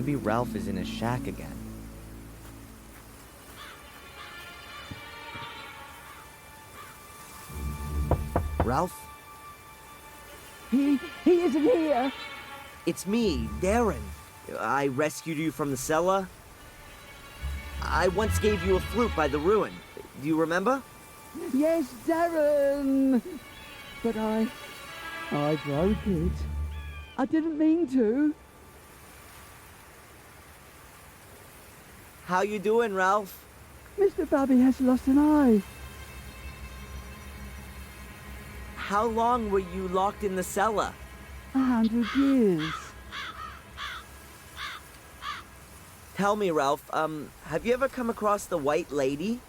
Maybe Ralph is in his shack again. Ralph? He isn't here. It's me, Darren. I rescued you from the cellar. I once gave you a flute by the ruin. Do you remember? Yes, Darren. But I broke it. I didn't mean to. How you doing, Ralph? Mr. Bobby has lost an eye. How long were you locked in the cellar? 100 years. Tell me, Ralph, have you ever come across the White Lady?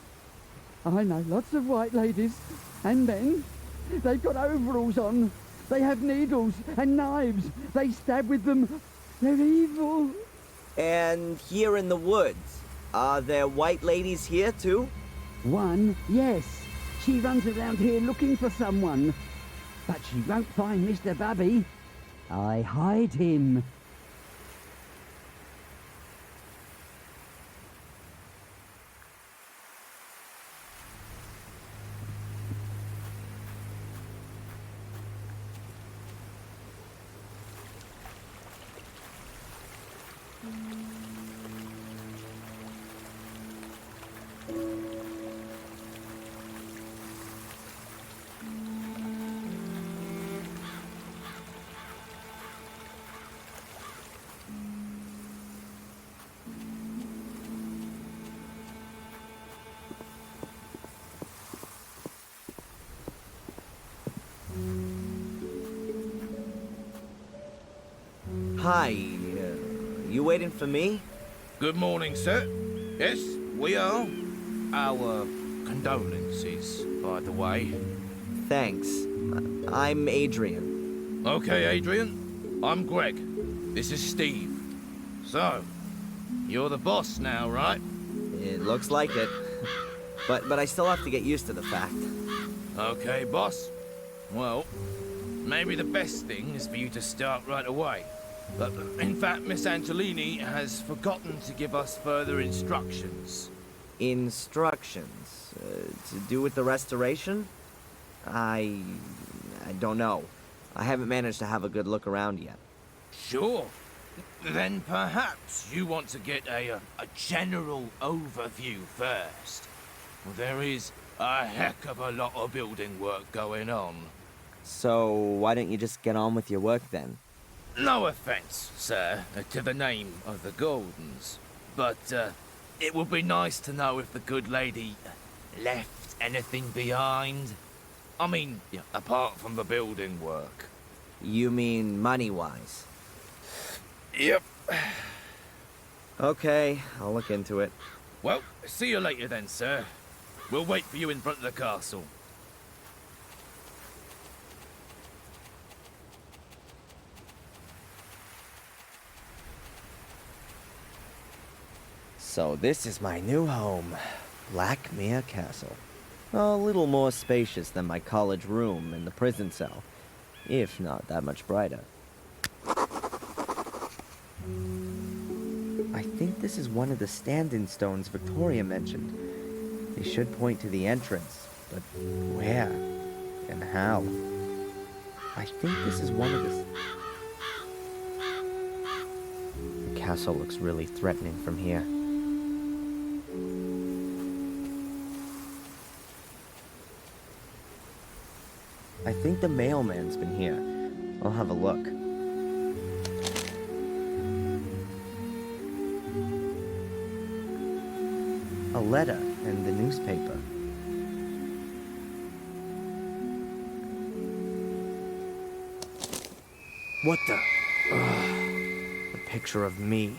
I know lots of white ladies and men. They've got overalls on. They have needles and knives. They stab with them. They're evil. And here in the woods, are there white ladies here too? One, yes. She runs around here looking for someone. But she won't find Mr. Bubby. I hide him. Hi, you waiting for me? Good morning, sir. Yes, we are. Our condolences, by the way. Thanks. I'm Adrian. Okay, Adrian. I'm Greg. This is Steve. So, you're the boss now, right? It looks like it. But I still have to get used to the fact. Okay, boss. Well, maybe the best thing is for you to start right away. But in fact, Miss Angelini has forgotten to give us further instructions. Instructions? To do with the restoration? I don't know. I haven't managed to have a good look around yet. Sure. Then perhaps you want to get a general overview first. Well, there is a heck of a lot of building work going on. So why don't you just get on with your work then? No offense, sir, to the name of the Gordons, but it would be nice to know if the good lady left anything behind. I mean, apart from the building work. You mean money-wise? Yep. Okay, I'll look into it. Well, see you later then, sir. We'll wait for you in front of the castle. So this is my new home, Blackmere Castle. A little more spacious than my college room and the prison cell, if not that much brighter. I think this is one of the stand-in stones Victoria mentioned. They should point to the entrance, but where and how? I think this is one of the castle looks really threatening from here. I think the mailman's been here. I'll have a look. A letter and the newspaper. What the? Ugh. A picture of me.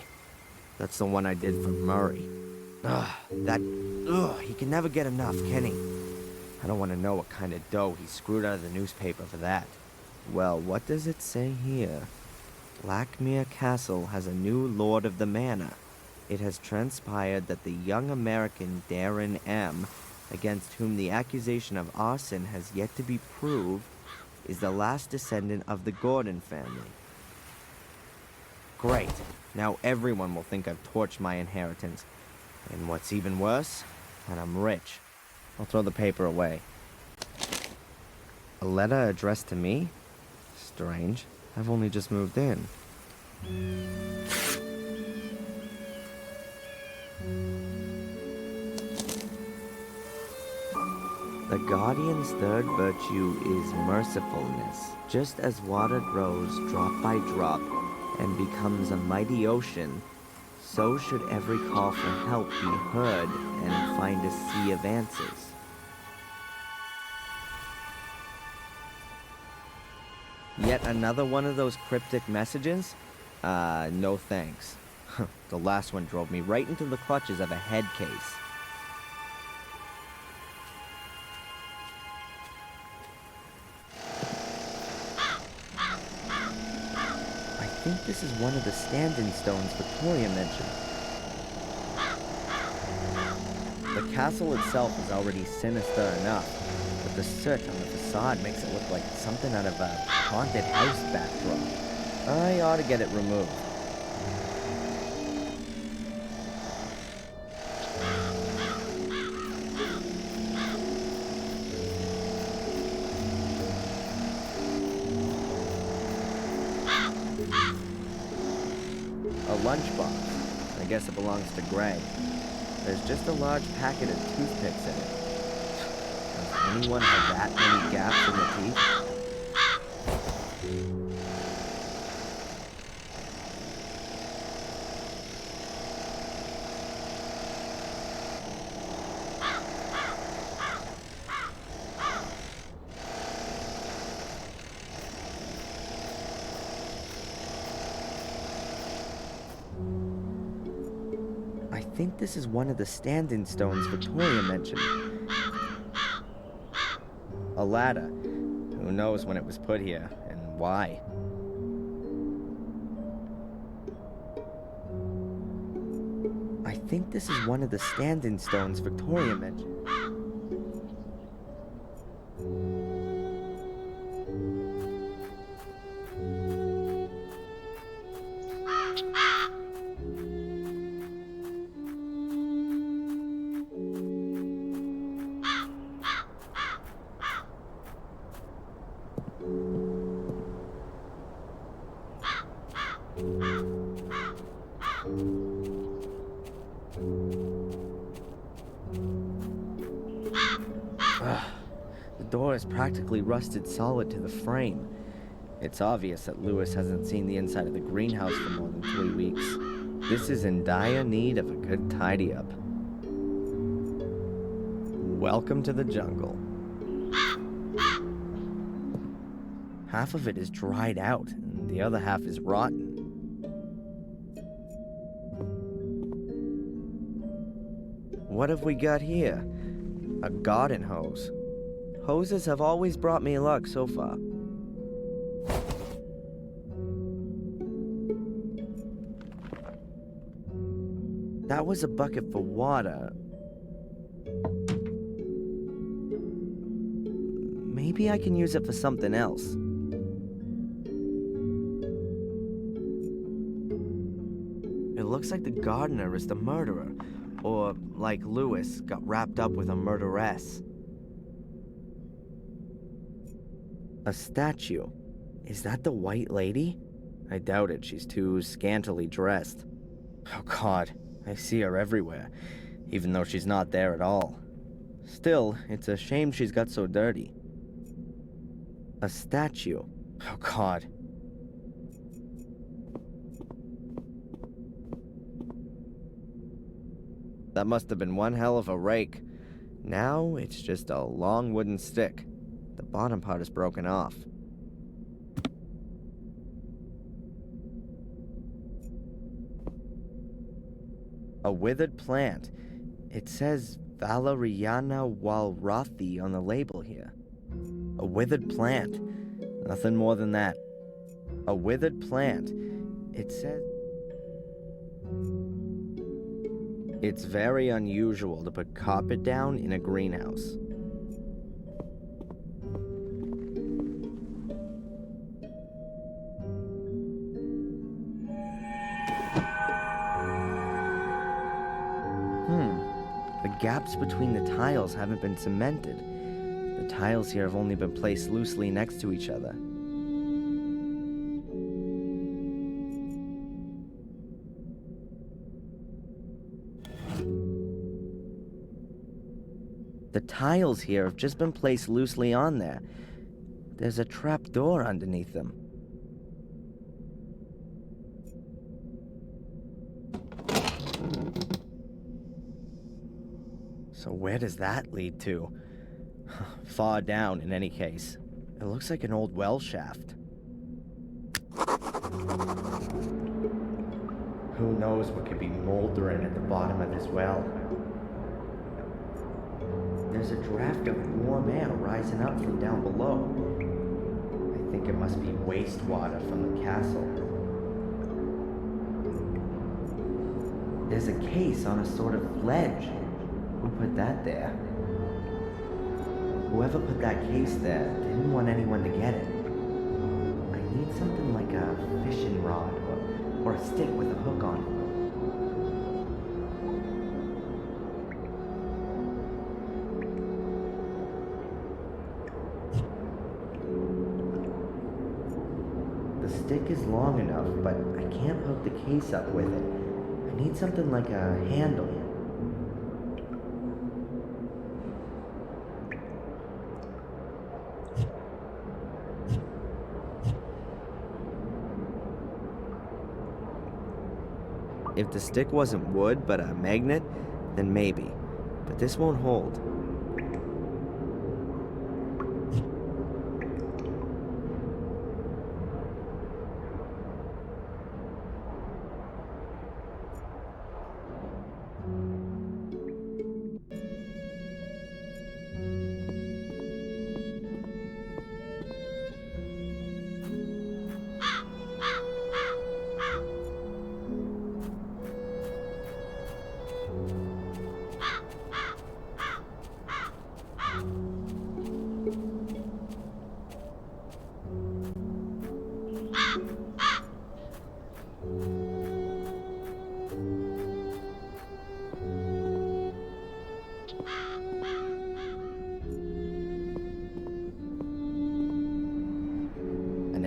That's the one I did for Murray. He can never get enough, can he? I don't want to know what kind of dough he screwed out of the newspaper for that. Well, what does it say here? Blackmere Castle has a new lord of the manor. It has transpired that the young American Darren M., against whom the accusation of arson has yet to be proved, is the last descendant of the Gordon family. Great. Now everyone will think I've torched my inheritance. And what's even worse, that I'm rich. I'll throw the paper away. A letter addressed to me? Strange. I've only just moved in. The Guardian's third virtue is mercifulness. Just as water grows drop by drop and becomes a mighty ocean, so should every call for help be heard and find a sea of answers. Yet another one of those cryptic messages? No thanks. The last one drove me right into the clutches of a head case. I think this is one of the stand-in stones Victoria mentioned. The castle itself is already sinister enough, but the soot on the facade makes it look like something out of a haunted house backdrop. I ought to get it removed. A lunchbox. I guess it belongs to Gray. There's just a large packet of toothpicks in it. Does anyone have that many gaps in the teeth? I think this is one of the stand-in stones Victoria mentioned. A ladder. Who knows when it was put here, and why? I think this is one of the stand-in stones Victoria mentioned. The door is practically rusted solid to the frame. It's obvious that Lewis hasn't seen the inside of the greenhouse for more than 3 weeks. This is in dire need of a good tidy-up. Welcome to the jungle. Half of it is dried out, and the other half is rotten. What have we got here? A garden hose. Hoses have always brought me luck so far. That was a bucket for water. Maybe I can use it for something else. It looks like the gardener is the murderer. Or, like Lewis, got wrapped up with a murderess. A statue. Is that the White Lady? I doubt it. She's too scantily dressed. Oh God, I see her everywhere, even though she's not there at all. Still, it's a shame she's got so dirty. A statue. Oh God. That must have been one hell of a rake. Now it's just a long wooden stick. The bottom part is broken off. A withered plant. It says Valeriana walrathi on the label here. A withered plant. Nothing more than that. A withered plant. It says... It's very unusual to put carpet down in a greenhouse. gaps between the tiles haven't been cemented. The tiles here have only been placed loosely next to each other. The tiles here have just been placed loosely on there. There's a trap door underneath them. So where does that lead to? Far down, in any case. It looks like an old well shaft. Who knows what could be moldering at the bottom of this well? There's a draft of warm air rising up from down below. I think it must be wastewater from the castle. There's a case on a sort of ledge. Who put that there? Whoever put that case there didn't want anyone to get it. I need something like a fishing rod or a stick with a hook on it. The stick is long enough, but I can't hook the case up with it. I need something like a handle. If the stick wasn't wood but a magnet, then maybe. But this won't hold.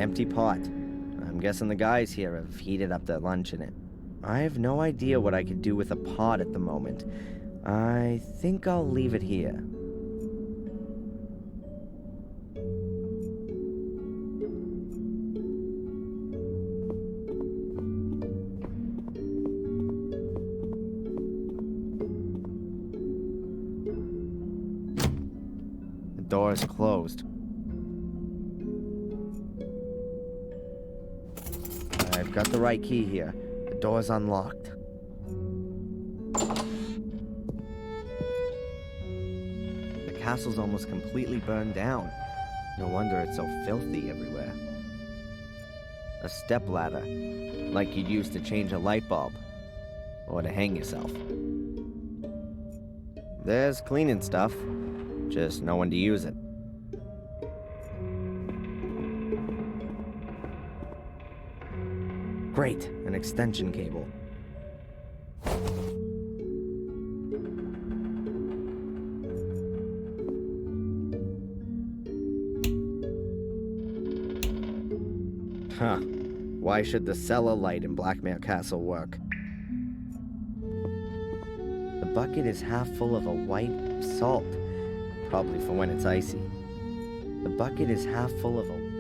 Empty pot. I'm guessing the guys here have heated up their lunch in it. I have no idea what I could do with a pot at the moment. I think I'll leave it here. The door is closed. I've got the right key here. The door's unlocked. The castle's almost completely burned down. No wonder it's so filthy everywhere. A stepladder, like you'd use to change a light bulb, or to hang yourself. There's cleaning stuff, just no one to use it. Great, an extension cable. Huh. Why should the cellar light in Blackmare Castle work? The bucket is half full of a white salt, probably for when it's icy. The bucket is half full of a...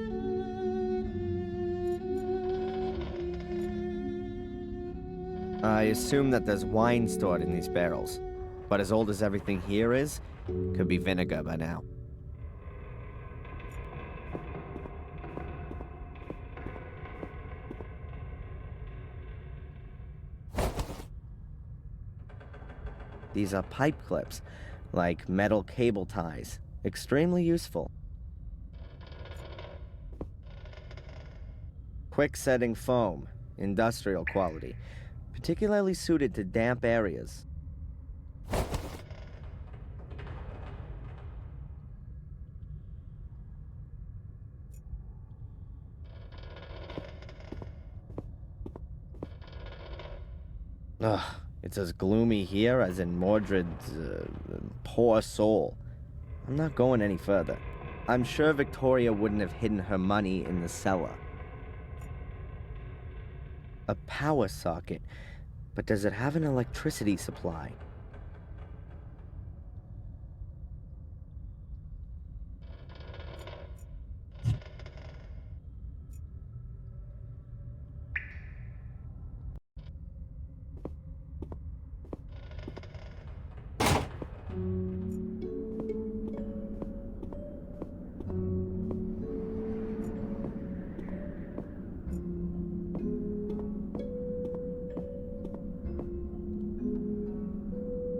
I assume that there's wine stored in these barrels, but as old as everything here is, could be vinegar by now. These are pipe clips, like metal cable ties. Extremely useful. Quick setting foam, industrial quality. Particularly suited to damp areas. Ugh, It's as gloomy here as in Mordred's poor soul. I'm not going any further. I'm sure Victoria wouldn't have hidden her money in the cellar. A power socket, but does it have an electricity supply?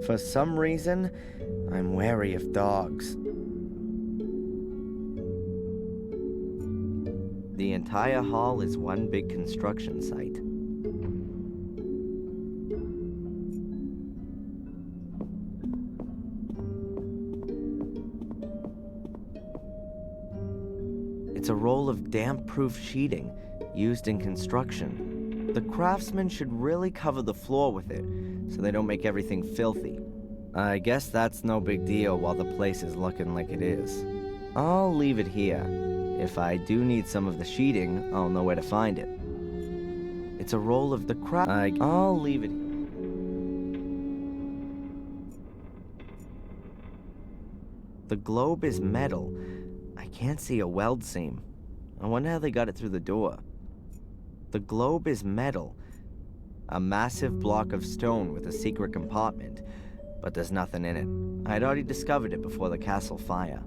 For some reason, I'm wary of dogs. The entire hall is one big construction site. It's a roll of damp-proof sheeting used in construction. The craftsmen should really cover the floor with it so they don't make everything filthy. I guess that's no big deal while the place is looking like it is. I'll leave it here. If I do need some of the sheeting, I'll know where to find it. It's a roll of the I'll leave it. The globe is metal. I can't see a weld seam. I wonder how they got it through the door. The globe is metal. A massive block of stone with a secret compartment, but there's nothing in it. I'd already discovered it before the castle fire.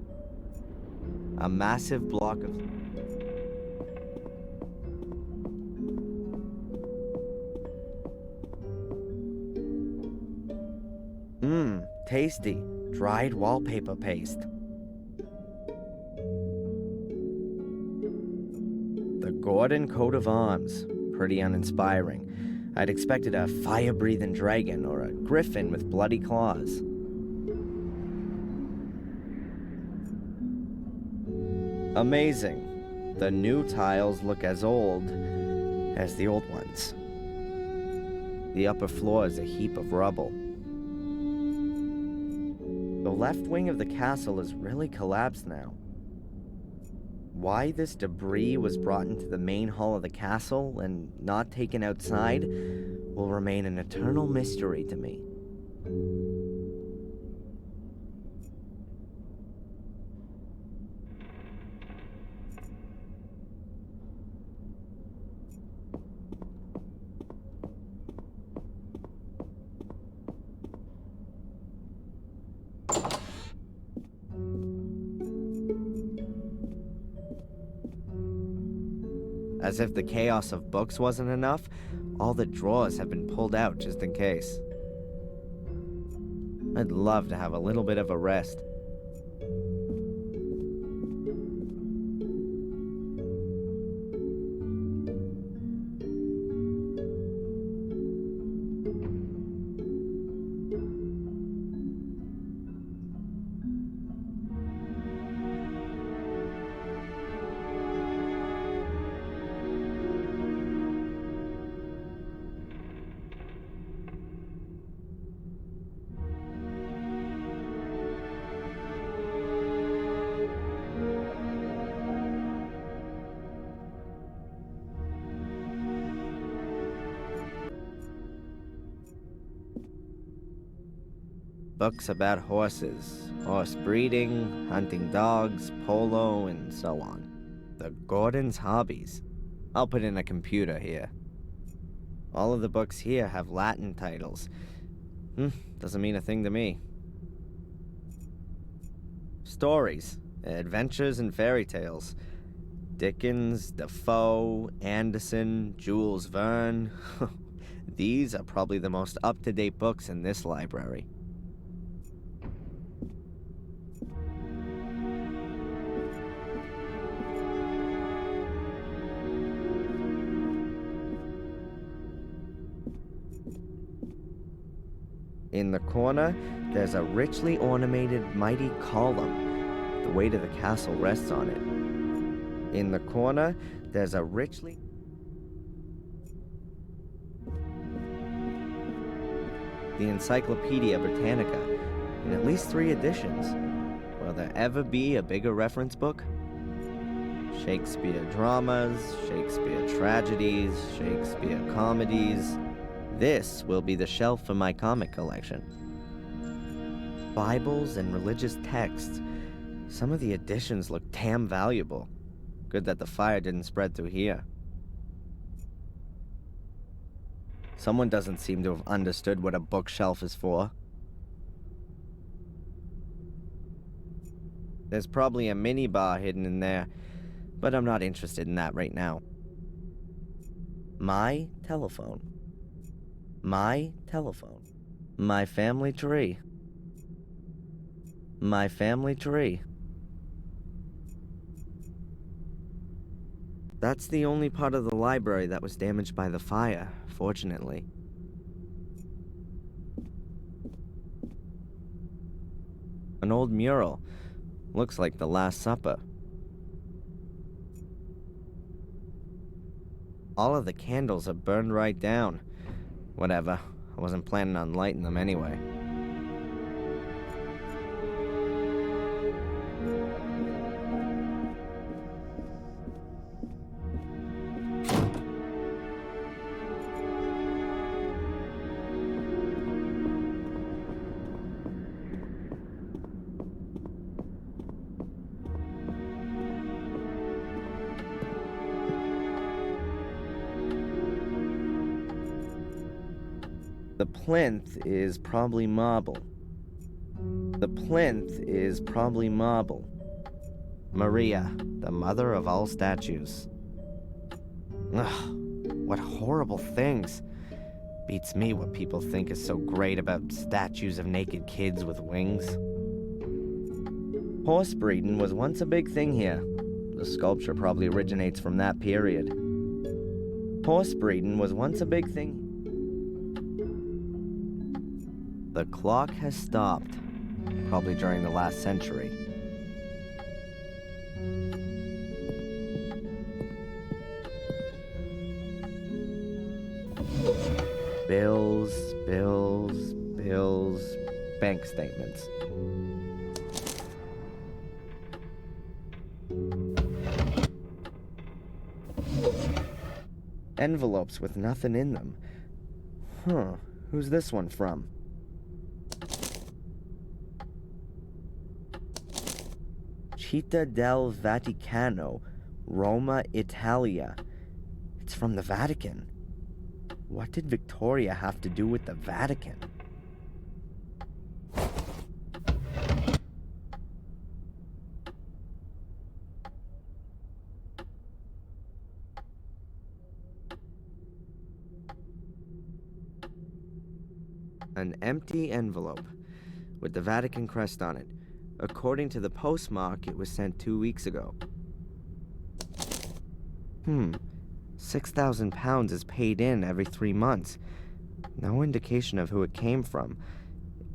A massive block of... tasty. Dried wallpaper paste. The Gordon coat of arms. Pretty uninspiring. I'd expected a fire-breathing dragon or a griffin with bloody claws. Amazing. The new tiles look as old as the old ones. The upper floor is a heap of rubble. The left wing of the castle is really collapsed now. Why this debris was brought into the main hall of the castle and not taken outside will remain an eternal mystery to me. As if the chaos of books wasn't enough, all the drawers have been pulled out just in case. I'd love to have a little bit of a rest. Books about horses, horse breeding, hunting dogs, polo, and so on. The Gordon's hobbies. I'll put in a computer here. All of the books here have Latin titles. Doesn't mean a thing to me. Stories, adventures, and fairy tales. Dickens, Defoe, Anderson, Jules Verne. These are probably the most up-to-date books in this library. In the corner, there's a richly ornamented mighty column. The weight of the castle rests on it. In the corner, there's a richly... the Encyclopedia Britannica, in at least 3 editions. Will there ever be a bigger reference book? Shakespeare dramas, Shakespeare tragedies, Shakespeare comedies. This will be the shelf for my comic collection. Bibles and religious texts. Some of the editions look damn valuable. Good that the fire didn't spread through here. Someone doesn't seem to have understood what a bookshelf is for. There's probably a minibar hidden in there, but I'm not interested in that right now. My telephone. My telephone. My family tree. My family tree. That's the only part of the library that was damaged by the fire, fortunately. An old mural. Looks like the Last Supper. All of the candles are burned right down. Whatever. I wasn't planning on lighting them anyway. The plinth is probably marble. The plinth is probably marble. Maria, the mother of all statues. Ugh, what horrible things. Beats me what people think is so great about statues of naked kids with wings. Horse breeding was once a big thing here. The sculpture probably originates from that period. Horse breeding was once a big thing. The clock has stopped, probably during the last century. Bills, bills, bills, bank statements. Envelopes with nothing in them. Huh, who's this one from? Città del Vaticano, Roma, Italia. It's from the Vatican. What did Victoria have to do with the Vatican? An empty envelope with the Vatican crest on it. According to the postmark, it was sent 2 weeks ago. 6,000 pounds is paid in every 3 months. No indication of who it came from.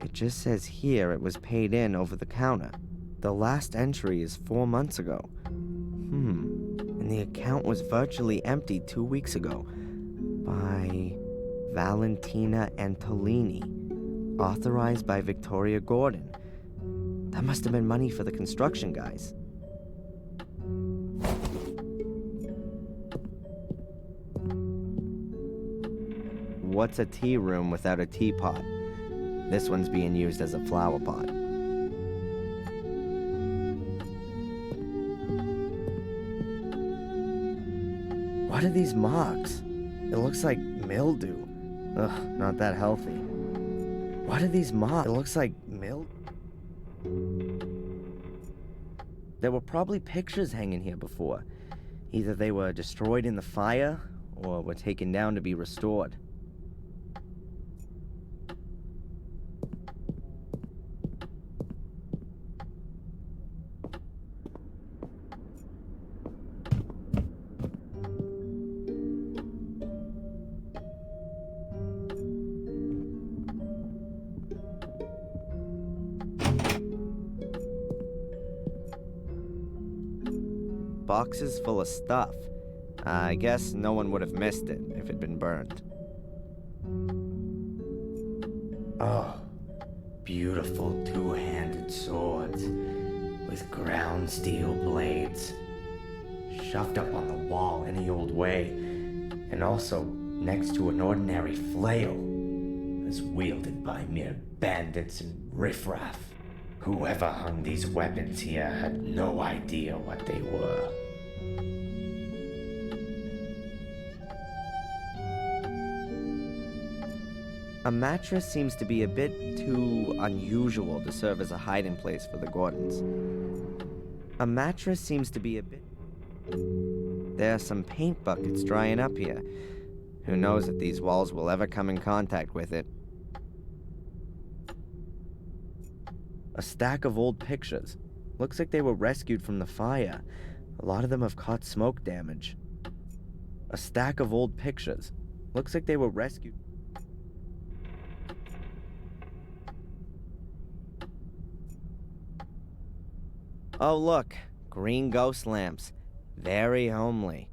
It just says here it was paid in over the counter. The last entry is 4 months ago. And the account was virtually empty 2 weeks ago. By Valentina Antolini. Authorized by Victoria Gordon. That must have been money for the construction guys. What's a tea room without a teapot? This one's being used as a flower pot. What are these marks? It looks like mildew. Ugh, not that healthy. What are these marks? It looks like mildew. There were probably pictures hanging here before. Either they were destroyed in the fire, or were taken down to be restored. Boxes full of stuff. I guess no one would have missed it if it'd been burned. Oh, beautiful two-handed swords with ground steel blades, shoved up on the wall any old way, and also next to an ordinary flail, as wielded by mere bandits and riffraff. Whoever hung these weapons here had no idea what they were. A mattress seems to be a bit too unusual to serve as a hiding place for the Gordons. A mattress seems to be a bit... There are some paint buckets drying up here. Who knows if these walls will ever come in contact with it. A stack of old pictures. Looks like they were rescued from the fire. A lot of them have caught smoke damage. A stack of old pictures. Looks like they were rescued. Oh look, green ghost lamps. Very homely.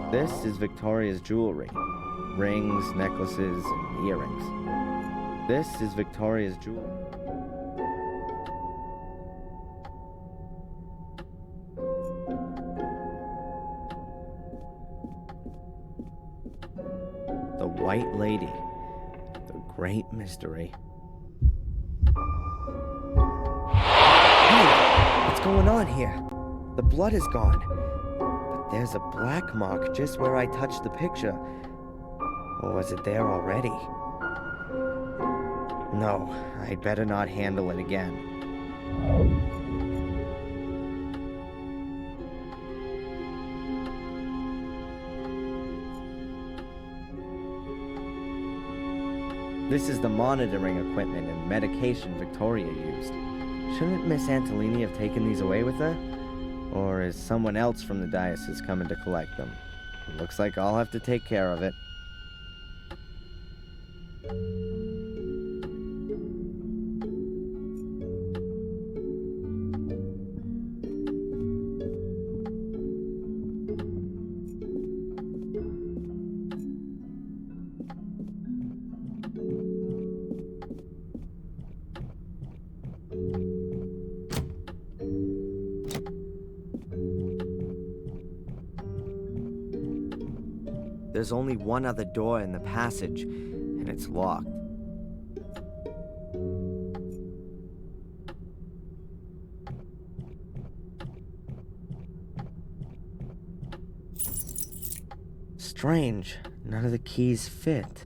This is Victoria's jewelry. Rings, necklaces, and earrings. This is Victoria's jewelry. The White Lady. The Great Mystery. Hey, what's going on here? The blood is gone. There's a black mark just where I touched the picture. Or was it there already? No, I'd better not handle it again. This is the monitoring equipment and medication Victoria used. Shouldn't Miss Antolini have taken these away with her? Or is someone else from the diocese coming to collect them? Looks like I'll have to take care of it. There's only one other door in the passage, and it's locked. Strange, none of the keys fit.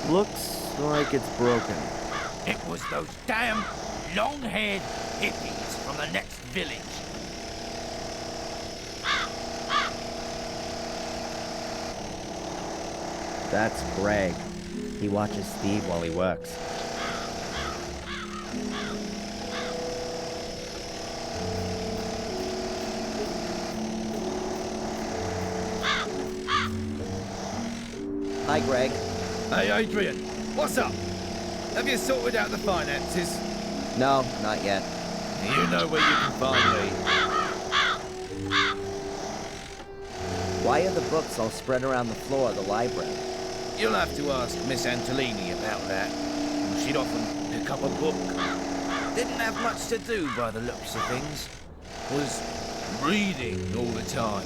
Looks like it's broken. It was those damn long-haired hippies from the next village. That's Greg. He watches Steve while he works. Hi, Greg. Hey, Adrian, what's up? Have you sorted out the finances? No, not yet. You know where you can find me. Why are the books all spread around the floor of the library? You'll have to ask Miss Antolini about that. She'd often pick up a book. Didn't have much to do by the looks of things. Was reading all the time.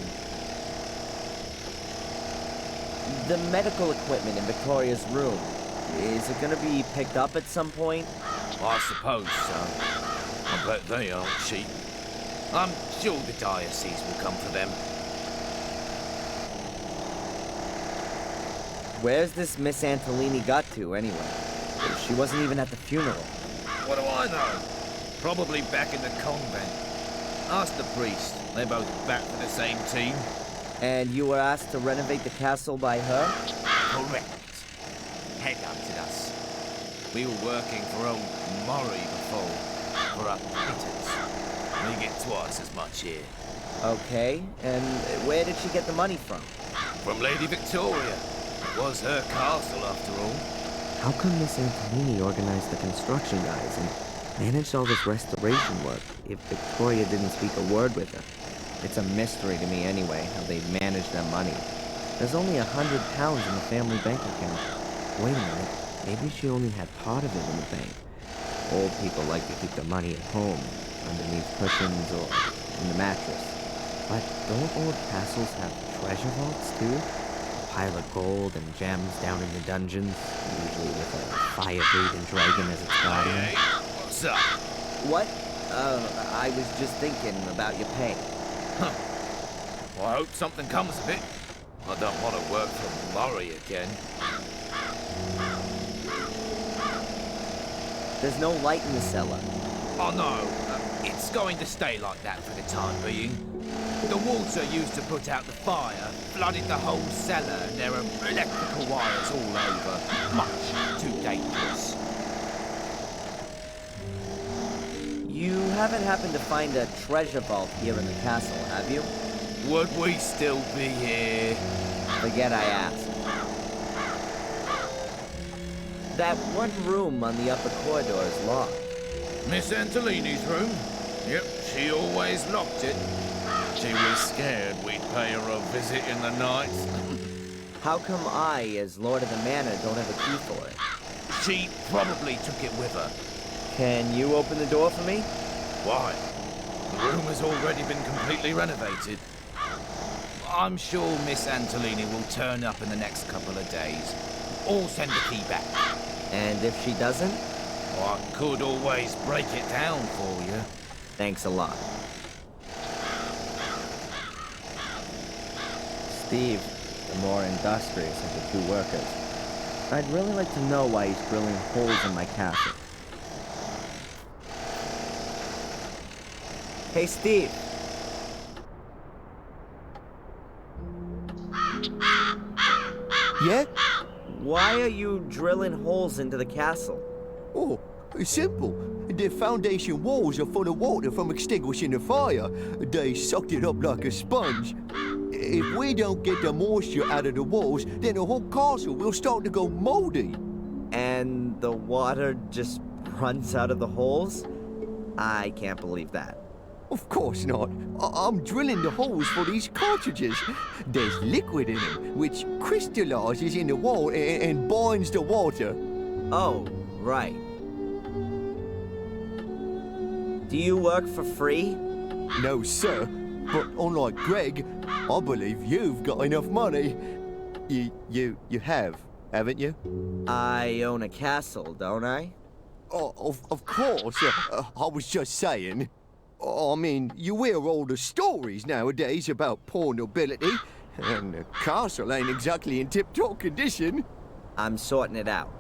The medical equipment in Victoria's room, is it gonna be picked up at some point? I suppose so. I bet they aren't cheap. I'm sure the diocese will come for them. Where's this Miss Antolini got to, anyway? She wasn't even at the funeral. What do I know? Probably back in the convent. Ask the priest. They're both back for the same team. And you were asked to renovate the castle by her? Correct. Headhunted us. We were working for old Murray before, for our pittance. We get twice as much here. Okay, and where did she get the money from? From Lady Victoria. It was her castle, after all. How come Miss Antolini organized the construction guys and managed all this restoration work if Victoria didn't speak a word with her? It's a mystery to me anyway, how they managed their money. There's only £100 in the family bank account. Wait a minute, maybe she only had part of it in the bank. Old people like to keep their money at home, underneath cushions or in the mattress. But don't old castles have treasure vaults too? A pile of gold and gems down in the dungeons, usually with a fire-breathing dragon as its guardian. Hey, what's up? What? I was just thinking about your pay. Huh. Well, I hope something comes of it. I don't want to work for Murray again. There's no light in the cellar. Oh no, it's going to stay like that for the time being. The water used to put out the fire flooded the whole cellar and there are electrical wires all over. Much too dangerous. You haven't happened to find a treasure vault here in the castle, have you? Would we still be here? Forget I asked. That one room on the upper corridor is locked. Miss Antolini's room? Yep, she always locked it. She was scared we'd pay her a visit in the night. How come I, as Lord of the Manor, don't have a key for it? She probably took it with her. Can you open the door for me? Why? The room has already been completely renovated. I'm sure Miss Antolini will turn up in the next couple of days. Or send the key back. And if she doesn't? Well, I could always break it down for you. Thanks a lot. Steve, the more industrious of the two workers. I'd really like to know why he's drilling holes in my castle. Hey, Steve. Yeah? Why are you drilling holes into the castle? Oh, it's simple. The foundation walls are full of water from extinguishing the fire. They sucked it up like a sponge. If we don't get the moisture out of the walls, then the whole castle will start to go moldy. And the water just runs out of the holes? I can't believe that. Of course not. I'm drilling the holes for these cartridges. There's liquid in them, which crystallizes in the wall and binds the water. Oh, right. Do you work for free? No, sir. But unlike Greg, I believe you've got enough money. You have, haven't you? I own a castle, don't I? Oh, of course. I was just saying. I mean, you hear all the stories nowadays about poor nobility, and the castle ain't exactly in tip-top condition. I'm sorting it out.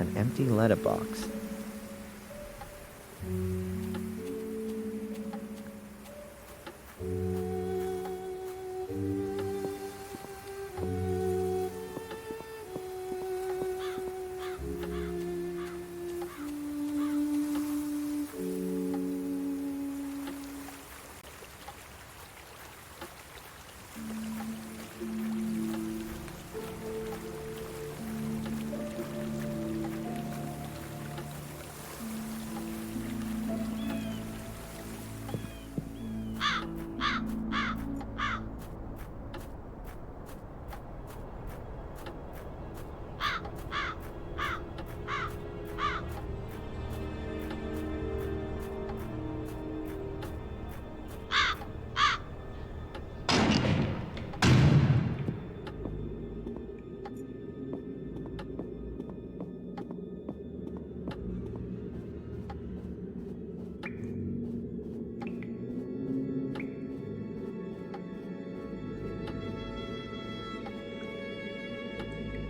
An empty letterbox.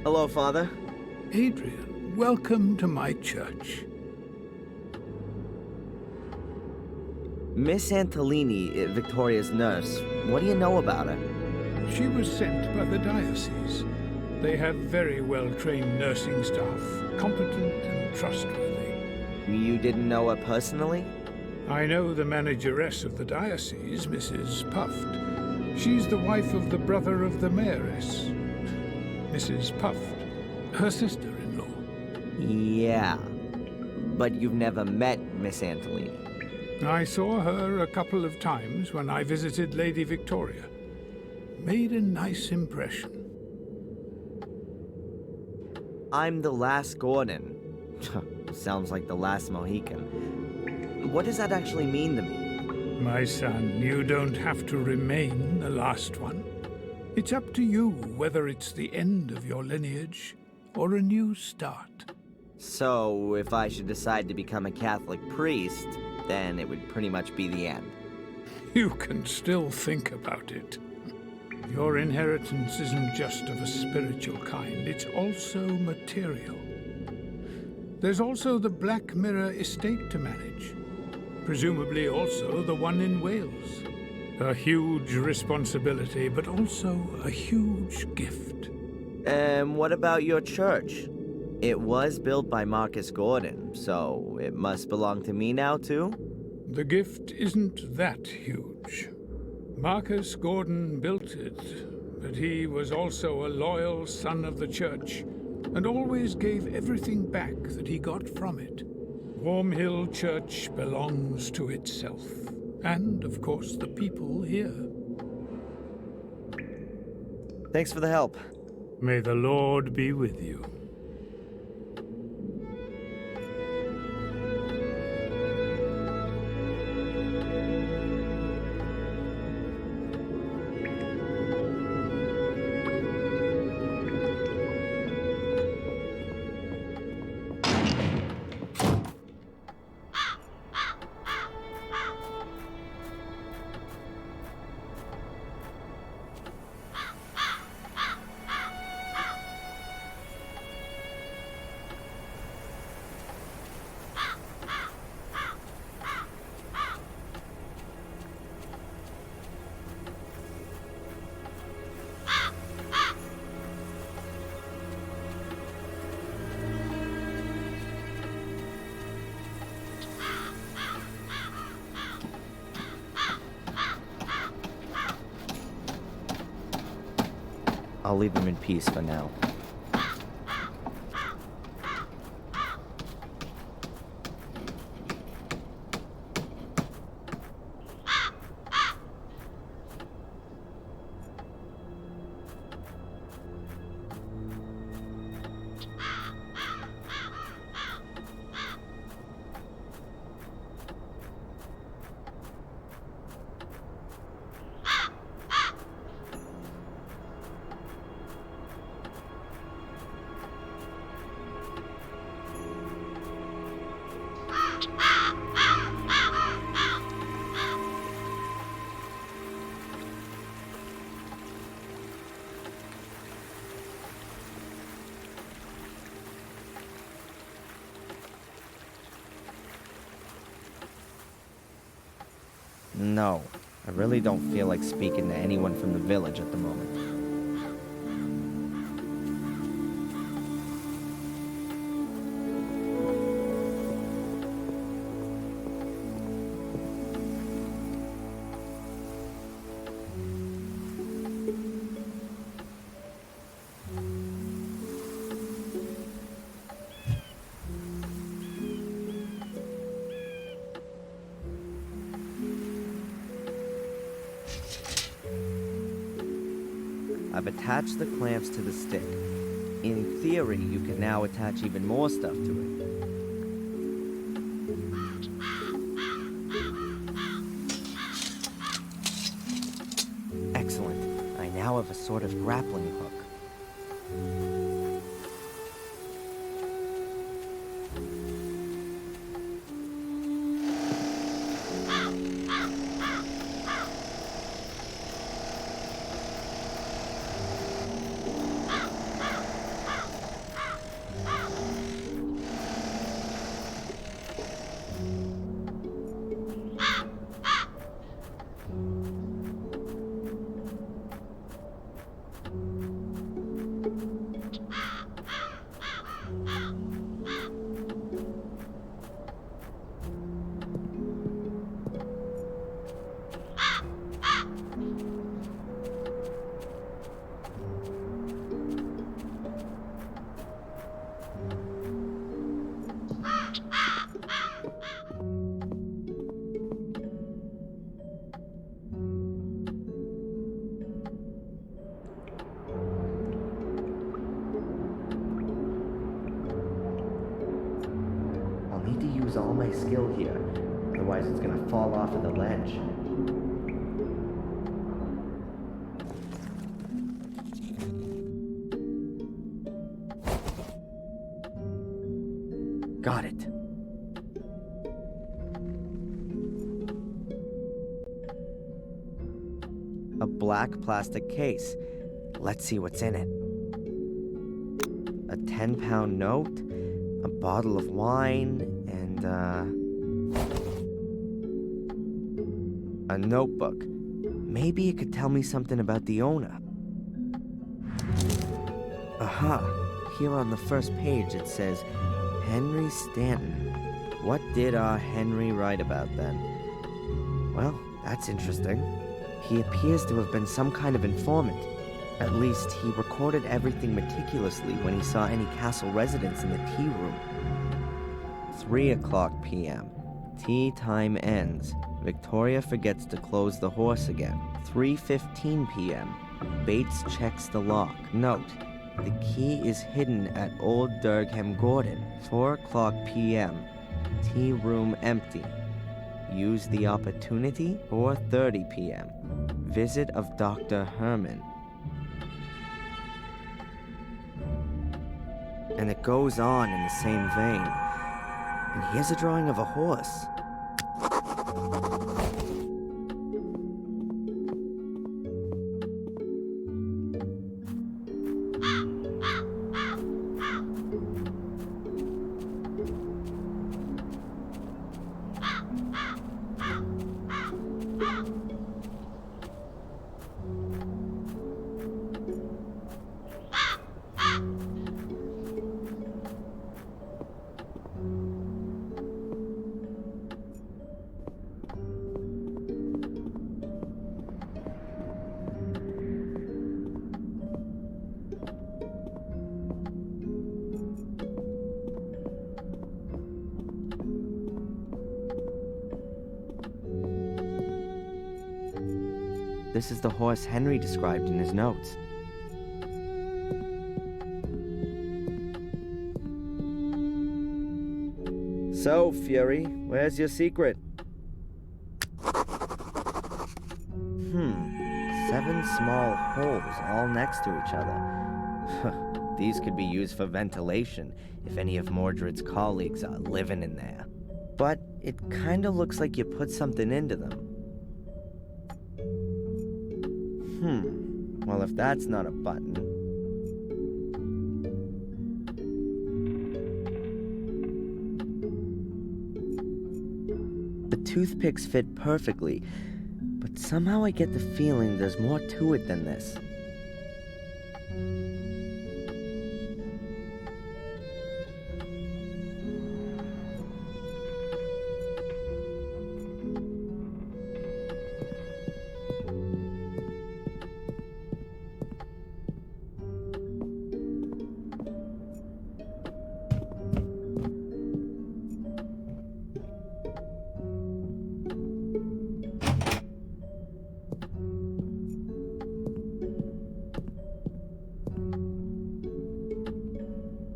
Hello, Father. Adrian, welcome to my church. Miss Antolini, Victoria's nurse. What do you know about her? She was sent by the diocese. They have very well-trained nursing staff, competent and trustworthy. You didn't know her personally? I know the manageress of the diocese, Mrs. Puft. She's the wife of the brother of the mayoress, Mrs. Puft, her sister-in-law. Yeah. But you've never met Miss Antolini? I saw her a couple of times when I visited Lady Victoria. Made a nice impression. I'm the last Gordon. Sounds like the last Mohican. What does that actually mean to me? My son, you don't have to remain the last one. It's up to you whether it's the end of your lineage or a new start. So, if I should decide to become a Catholic priest, then it would pretty much be the end. You can still think about it. Your inheritance isn't just of a spiritual kind, it's also material. There's also the Black Mirror estate to manage. Presumably also the one in Wales. A huge responsibility, but also a huge gift. And what about your church? It was built by Marcus Gordon, so it must belong to me now too? The gift isn't that huge. Marcus Gordon built it, but he was also a loyal son of the church, and always gave everything back that he got from it. Wormhill Church belongs to itself, and, of course, the people here. Thanks for the help. May the Lord be with you. I'll leave him in peace for now. No, I really don't feel like speaking to anyone from the village at the moment. I've attached the clamps to the stick. In theory, you can now attach even more stuff to it. Excellent. I now have a sort of grappling hook. use all my skill here. Otherwise it's gonna fall off of the ledge. Got it. A black plastic case. Let's see what's in it. A 10-pound note, a bottle of wine, and a notebook. Maybe it could tell me something about the owner. Aha! Here on the first page it says, Henry Stanton. What did our Henry write about then? Well, that's interesting. He appears to have been some kind of informant. At least, he recorded everything meticulously when he saw any castle residents in the tea room. 3 o'clock p.m. Tea time ends. Victoria forgets to close the horse again. 3:15 p.m. Bates checks the lock. Note, the key is hidden at Old Durgham Gordon. 4 o'clock p.m. Tea room empty. Use the opportunity. 4:30 p.m. Visit of Dr. Herman. And it goes on in the same vein. And here's a drawing of a horse. This is the horse Henry described in his notes. So, Fury, where's your secret? 7 small holes all next to each other. These could be used for ventilation if any of Mordred's colleagues are living in there. But it kinda looks like you put something into them. Well, if that's not a button... The toothpicks fit perfectly, but somehow I get the feeling there's more to it than this.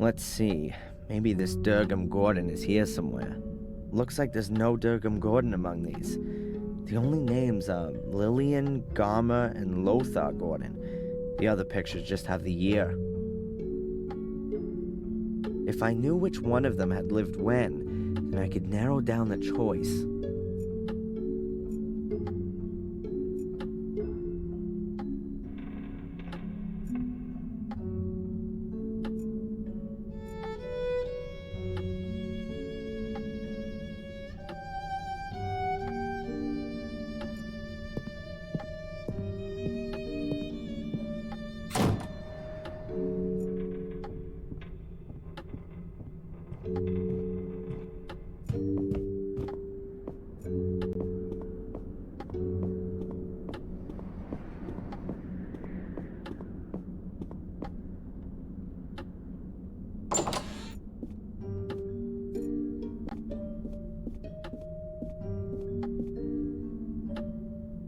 Let's see. Maybe this Durgham Gordon is here somewhere. Looks like there's no Durgham Gordon among these. The only names are Lillian, Garmer, and Lothar Gordon. The other pictures just have the year. If I knew which one of them had lived when, then I could narrow down the choice.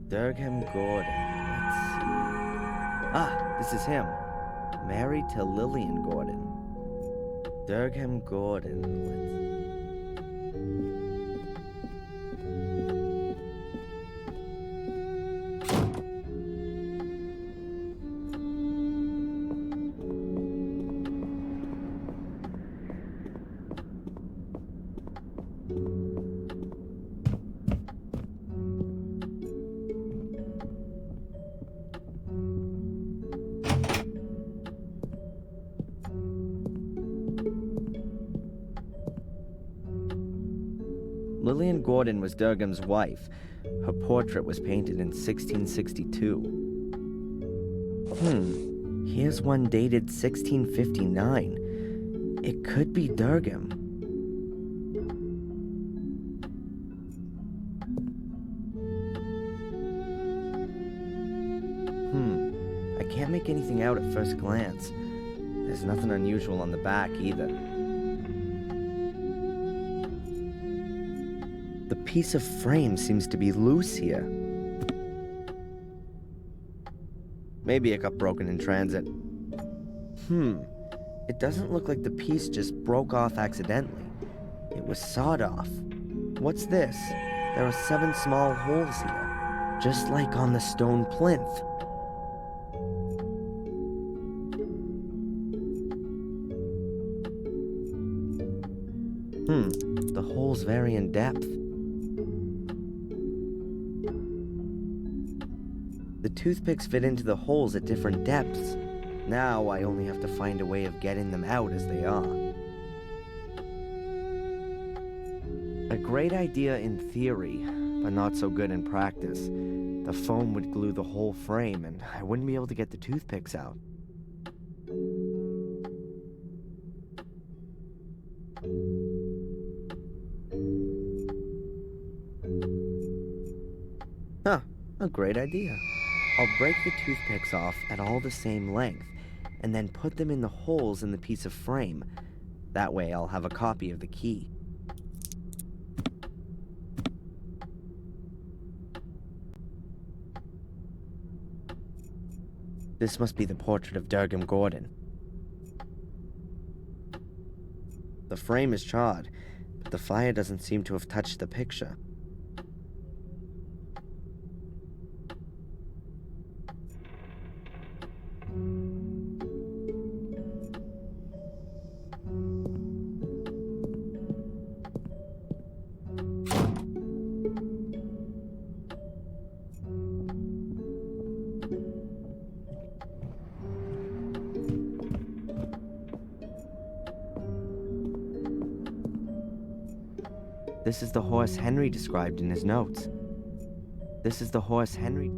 Durgham Gordon, let's see. Ah, this is him. Married to Lillian Gordon. Durgham Gordon, let's... Lillian Gordon was Durgam's wife. Her portrait was painted in 1662. Here's one dated 1659. It could be Durgam. I can't make anything out at first glance. There's nothing unusual on the back either. The piece of frame seems to be loose here. Maybe it got broken in transit. It doesn't look like the piece just broke off accidentally. It was sawed off. What's this? There are 7 small holes here, just like on the stone plinth. The holes vary in depth. The toothpicks fit into the holes at different depths. Now I only have to find a way of getting them out as they are. A great idea in theory, but not so good in practice. The foam would glue the whole frame, and I wouldn't be able to get the toothpicks out. A great idea. I'll break the toothpicks off at all the same length, and then put them in the holes in the piece of frame. That way I'll have a copy of the key. This must be the portrait of Durgam Gordon. The frame is charred, but the fire doesn't seem to have touched the picture. This is the horse Henry described in his notes. This is the horse Henry...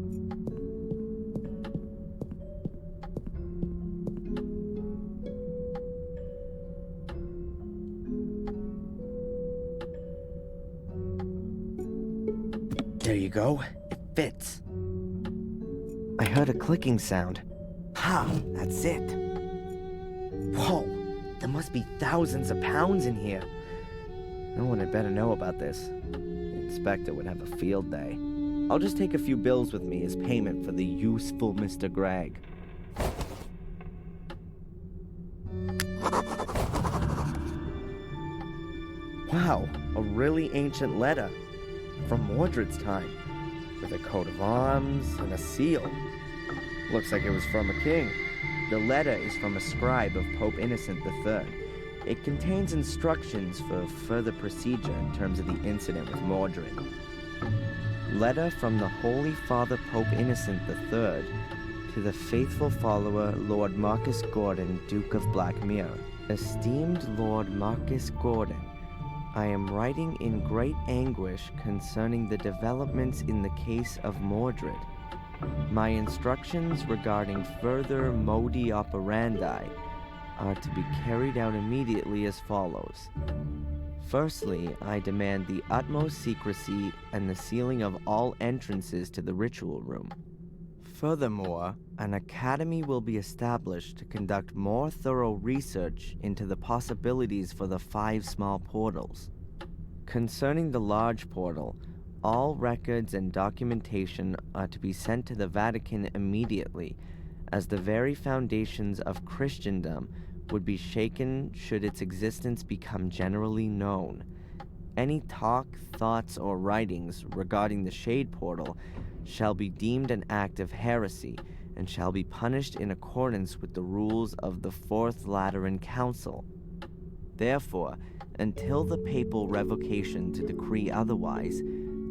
There you go. It fits. I heard a clicking sound. Ha! That's it. Whoa! There must be thousands of pounds in here. No one had better know about this. The inspector would have a field day. I'll just take a few bills with me as payment for the useful Mr. Gregg. Wow, a really ancient letter. From Mordred's time. With a coat of arms and a seal. Looks like it was from a king. The letter is from a scribe of Pope Innocent III. It contains instructions for further procedure in terms of the incident with Mordred. Letter from the Holy Father Pope Innocent III to the faithful follower Lord Marcus Gordon, Duke of Blackmere. Esteemed Lord Marcus Gordon, I am writing in great anguish concerning the developments in the case of Mordred. My instructions regarding further modi operandi are to be carried out immediately as follows. Firstly, I demand the utmost secrecy and the sealing of all entrances to the ritual room. Furthermore, an academy will be established to conduct more thorough research into the possibilities for the 5 small portals. Concerning the large portal, all records and documentation are to be sent to the Vatican immediately, as the very foundations of Christendom would be shaken should its existence become generally known. Any talk, thoughts, or writings regarding the Shade Portal shall be deemed an act of heresy and shall be punished in accordance with the rules of the Fourth Lateran Council. Therefore, until the papal revocation to decree otherwise,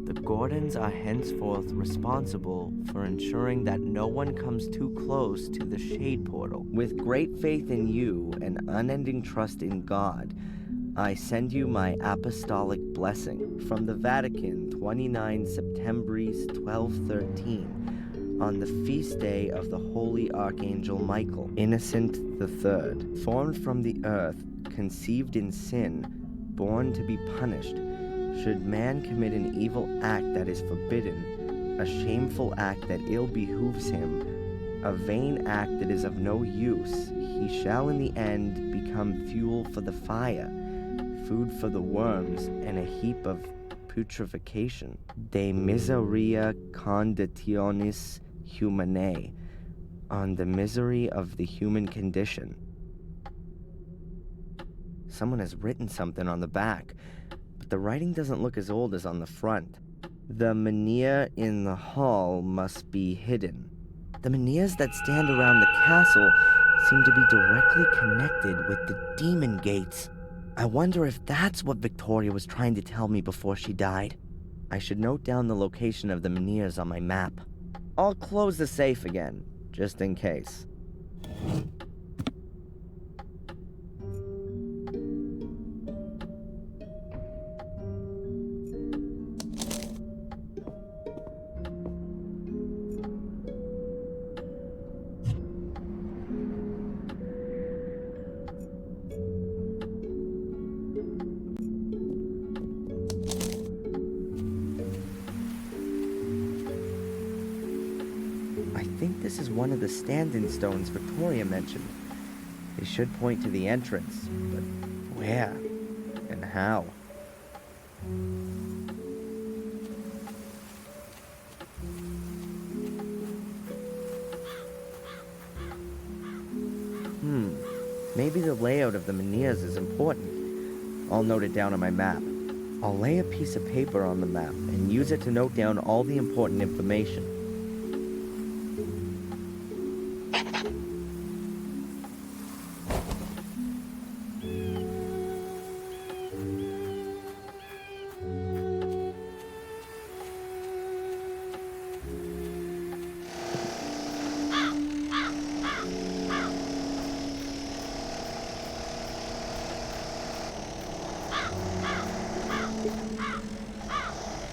the Gordons are henceforth responsible for ensuring that no one comes too close to the Shade Portal. With great faith in you and unending trust in God, I send you my apostolic blessing from the Vatican, 29 Septembris 1213, on the feast day of the Holy Archangel Michael, Innocent III, formed from the earth, conceived in sin, born to be punished. Should man commit an evil act that is forbidden, a shameful act that ill behooves him, a vain act that is of no use, he shall in the end become fuel for the fire, food for the worms, and a heap of putrefaction. De miseria conditionis humanae, on the misery of the human condition. Someone has written something on the back, but the writing doesn't look as old as on the front. The menhir in the hall must be hidden. The menhirs that stand around the castle seem to be directly connected with the demon gates. I wonder if that's what Victoria was trying to tell me before she died. I should note down the location of the menhirs on my map. I'll close the safe again, just in case. I think this is one of the stand-in stones Victoria mentioned. They should point to the entrance, but where and how? Maybe the layout of the menhirs is important. I'll note it down on my map. I'll lay a piece of paper on the map and use it to note down all the important information.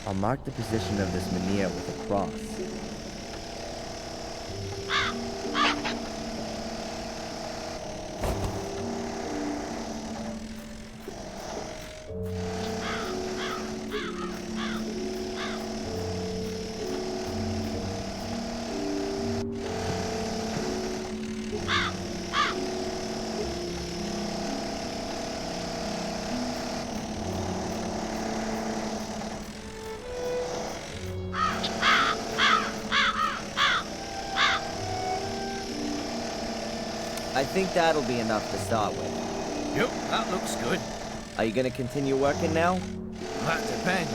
I'll mark the position of this menhir with a cross. I think that'll be enough to start with. Yep, that looks good. Are you gonna continue working now? That depends.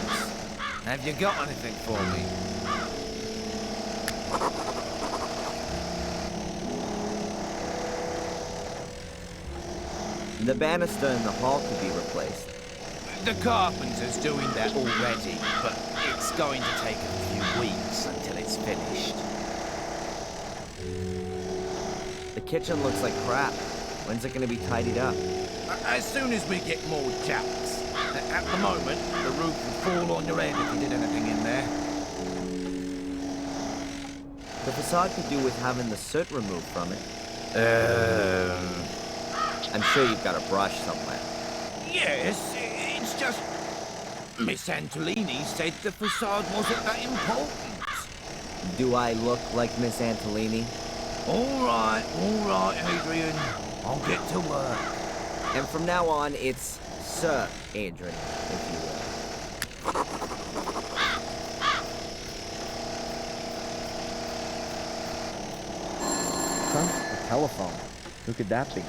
Have you got anything for me? The banister in the hall could be replaced. The carpenter's doing that already, but it's going to take a few weeks until it's finished. The kitchen looks like crap. When's it gonna be tidied up? As soon as we get more jacks. At the moment, the roof would fall on your head if you did anything in there. The facade could do with having the soot removed from it. I'm sure you've got a brush somewhere. Yes, it's just... Miss Antolini said the facade wasn't that important. Do I look like Miss Antolini? All right, Adrian. I'll get to work. And from now on, it's Sir Adrian, if you will. Huh? The telephone. Who could that be?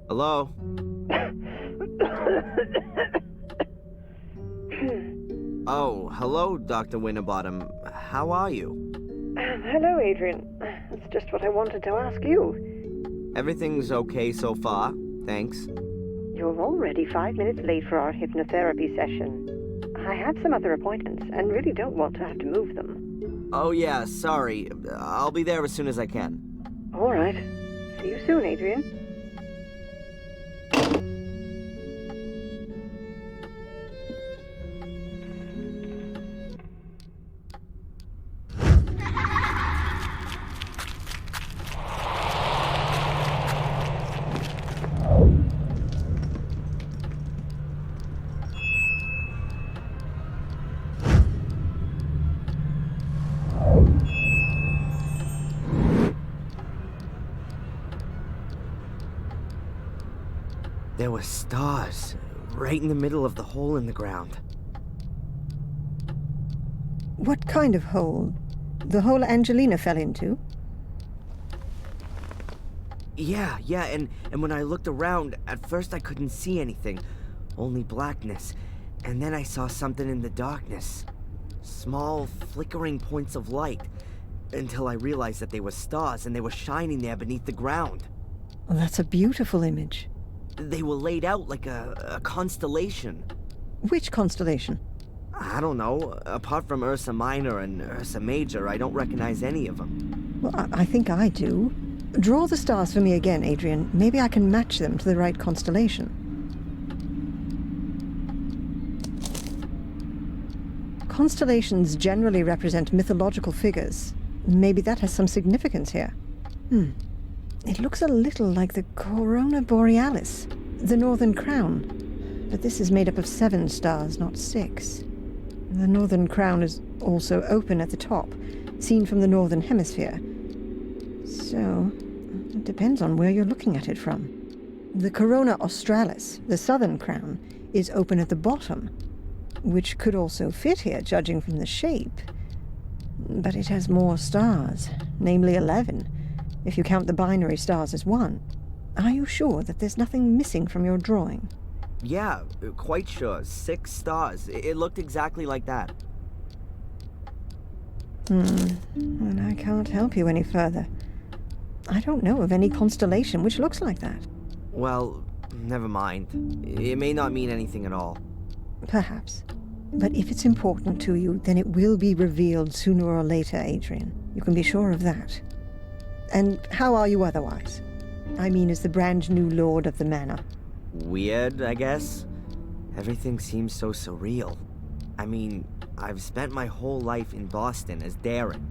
Hello? Oh, hello, Dr. Winterbottom. How are you? Hello, Adrian. That's just what I wanted to ask you. Everything's okay so far, thanks. You're already 5 minutes late for our hypnotherapy session. I have some other appointments and really don't want to have to move them. Oh yeah, sorry. I'll be there as soon as I can. All right. See you soon, Adrian. There were stars right in the middle of the hole in the ground. What kind of hole? The hole Angelina fell into? Yeah, and when I looked around, at first I couldn't see anything, only blackness. And then I saw something in the darkness. Small, flickering points of light, until I realized that they were stars and they were shining there beneath the ground. Well, that's a beautiful image. They were laid out like a constellation. Which constellation? I don't know. Apart from Ursa Minor and Ursa Major, I don't recognize any of them. Well, I think I do. Draw the stars for me again, Adrian. Maybe I can match them to the right constellation. Constellations generally represent mythological figures. Maybe that has some significance here. It looks a little like the Corona Borealis, the Northern Crown. But this is made up of 7 stars, not 6. The Northern Crown is also open at the top, seen from the Northern Hemisphere. So, it depends on where you're looking at it from. The Corona Australis, the Southern Crown, is open at the bottom, which could also fit here, judging from the shape. But it has more stars, namely 11, if you count the binary stars as 1. Are you sure that there's nothing missing from your drawing? Yeah, quite sure. 6 stars. It looked exactly like that. And I can't help you any further. I don't know of any constellation which looks like that. Well, never mind. It may not mean anything at all. Perhaps. But if it's important to you, then it will be revealed sooner or later, Adrian. You can be sure of that. And how are you otherwise? I mean, as the brand new lord of the manor. Weird, I guess. Everything seems so surreal. I mean, I've spent my whole life in Boston as Darren,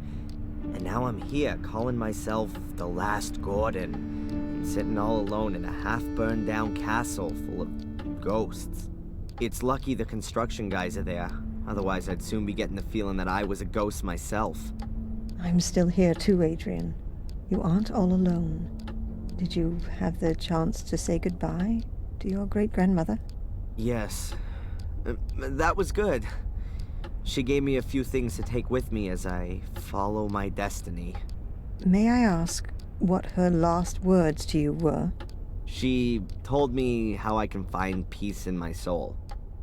and now I'm here calling myself the last Gordon, and sitting all alone in a half-burned down castle full of ghosts. It's lucky the construction guys are there, otherwise I'd soon be getting the feeling that I was a ghost myself. I'm still here too, Adrian. You aren't all alone. Did you have the chance to say goodbye to your great-grandmother? Yes. That was good. She gave me a few things to take with me as I follow my destiny. May I ask what her last words to you were? She told me how I can find peace in my soul.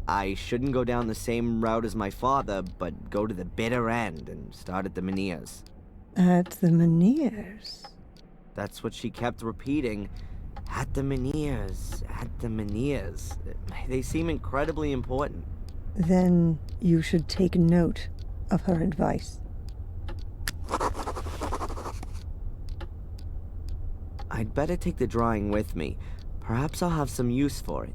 I shouldn't go down the same route as my father, but go to the bitter end and start at the Menhirs. At the Menhirs? That's what she kept repeating. At the Menhirs, at the Menhirs. They seem incredibly important. Then you should take note of her advice. I'd better take the drawing with me. Perhaps I'll have some use for it.